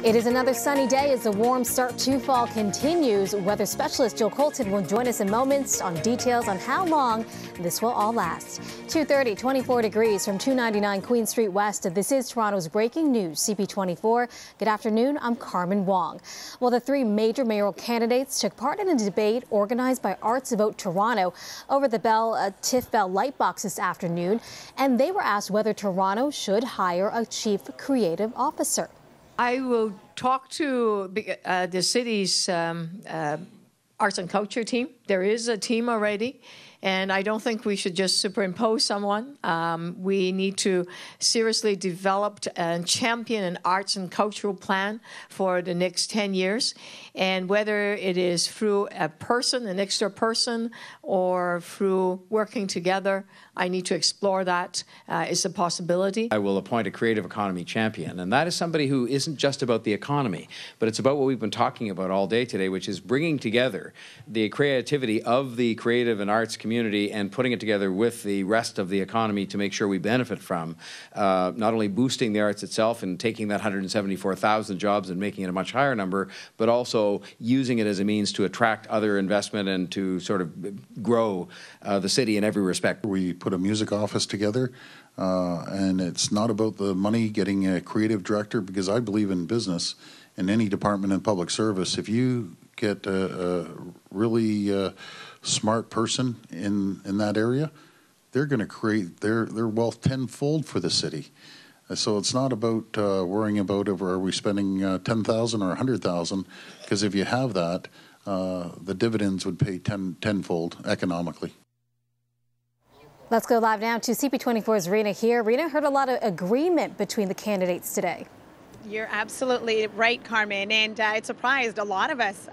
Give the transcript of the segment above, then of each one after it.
It is another sunny day as the warm start to fall continues. Weather specialist Jill Colton will join us in moments on details on how long this will all last. 2:30, 24 degrees from 299 Queen Street West. This is Toronto's breaking news, CP24. Good afternoon, I'm Carmen Wong. Well, the three major mayoral candidates took part in a debate organized by ArtsVote Toronto over the TIFF Bell Lightbox this afternoon, and they were asked whether Toronto should hire a chief creative officer. I will talk to the city's arts and culture team. There is a team already, and I don't think we should just superimpose someone. We need to seriously develop and champion an arts and cultural plan for the next 10 years. And whether it is through a person, an extra person, or through working together, I need to explore that. It's a possibility. I will appoint a creative economy champion, and that is somebody who isn't just about the economy, but it's about what we've been talking about all day today, which is bringing together the creativity of the creative and arts community and putting it together with the rest of the economy to make sure we benefit from not only boosting the arts itself and taking that 174,000 jobs and making it a much higher number, but also using it as a means to attract other investment and to sort of grow the city in every respect. We put a music office together, and it's not about the money getting a creative director, because I believe in business, in any department in public service. If you get a really smart person in that area, they're going to create their wealth tenfold for the city. So it's not about worrying about are we spending 10,000 or 100,000, because if you have that, the dividends would pay tenfold economically. Let's go live now to CP24's Rena here. Rena, heard a lot of agreement between the candidates today. You're absolutely right, Carmen, and it surprised a lot of us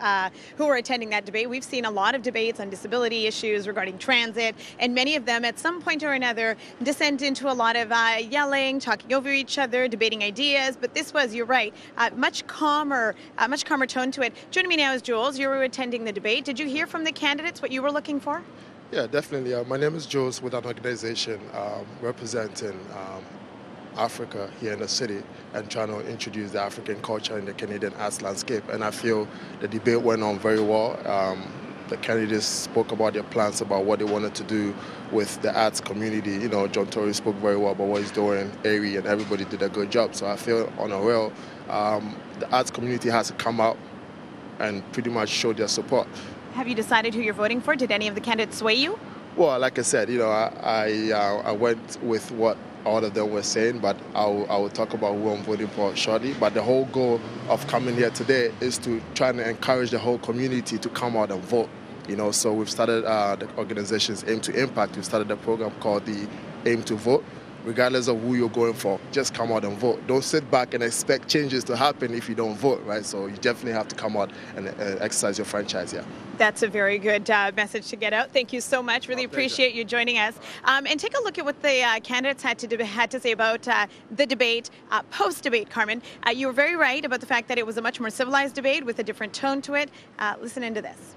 who were attending that debate. We've seen a lot of debates on disability issues regarding transit, and many of them at some point or another descend into a lot of yelling, talking over each other, debating ideas. But this was, you're right, much calmer tone to it. Joining me now is Julz. You were attending the debate. Did you hear from the candidates what you were looking for? Yeah, definitely. My name is Julz with an organization representing Africa here in the city and trying to introduce the African culture in the Canadian arts landscape. And I feel the debate went on very well. The candidates spoke about their plans, about what they wanted to do with the arts community. You know, John Tory spoke very well about what he's doing, Ari, and everybody did a good job. So I feel on a real, the arts community has to come out and pretty much show their support. Have you decided who you're voting for? Did any of the candidates sway you? Well, like I said, you know, I went with what all of them were saying, but I will talk about who I'm voting for shortly. But the whole goal of coming here today is to try and encourage the whole community to come out and vote. You know, so we've started the organization's AIM2IMPACT. We've started a program called the AIM2VOTE. Regardless of who you're going for, just come out and vote. Don't sit back and expect changes to happen if you don't vote, right? So you definitely have to come out and exercise your franchise, yeah. That's a very good message to get out. Thank you so much. Really appreciate you joining us. And take a look at what the candidates had to say about the debate, post-debate, Carmen. You were very right about the fact that it was a much more civilized debate with a different tone to it. Listen into this.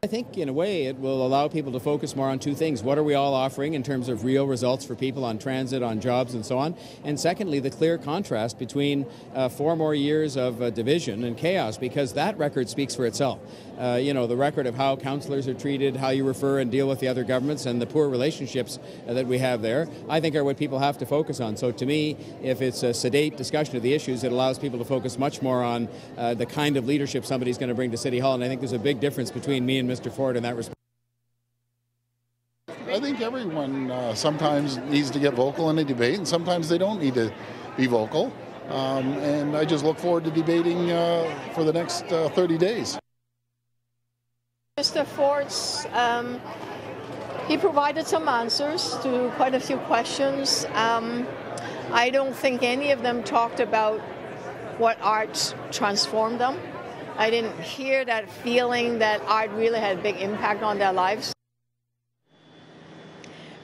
I think, in a way, it will allow people to focus more on two things. What are we all offering in terms of real results for people on transit, on jobs, and so on? And secondly, the clear contrast between 4 more years of division and chaos, because that record speaks for itself. You know, the record of how councillors are treated, how you refer and deal with the other governments, and the poor relationships that we have there, I think are what people have to focus on. So to me, if it's a sedate discussion of the issues, it allows people to focus much more on the kind of leadership somebody's going to bring to City Hall. And I think there's a big difference between me and Mr. Ford in that respect. I think everyone sometimes needs to get vocal in a debate, and sometimes they don't need to be vocal. And I just look forward to debating for the next 30 days. Mr. Ford's, he provided some answers to quite a few questions. I don't think any of them talked about what art transformed them. I didn't hear that feeling that art really had a big impact on their lives.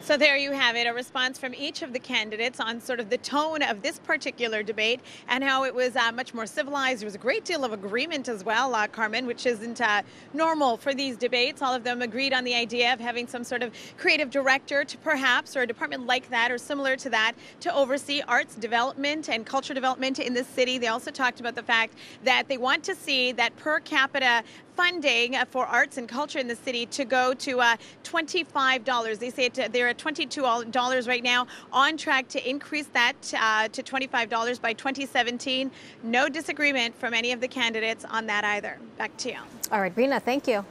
So there you have it, a response from each of the candidates on sort of the tone of this particular debate and how it was much more civilized. There was a great deal of agreement as well, Carmen, which isn't normal for these debates. All of them agreed on the idea of having some sort of creative director to perhaps, or a department like that or similar to that, to oversee arts development and culture development in this city. They also talked about the fact that they want to see that per capita funding for arts and culture in the city to go to $25. They say they're at $22 right now, on track to increase that to $25 by 2017. No disagreement from any of the candidates on that either. Back to you. All right, Rena, thank you.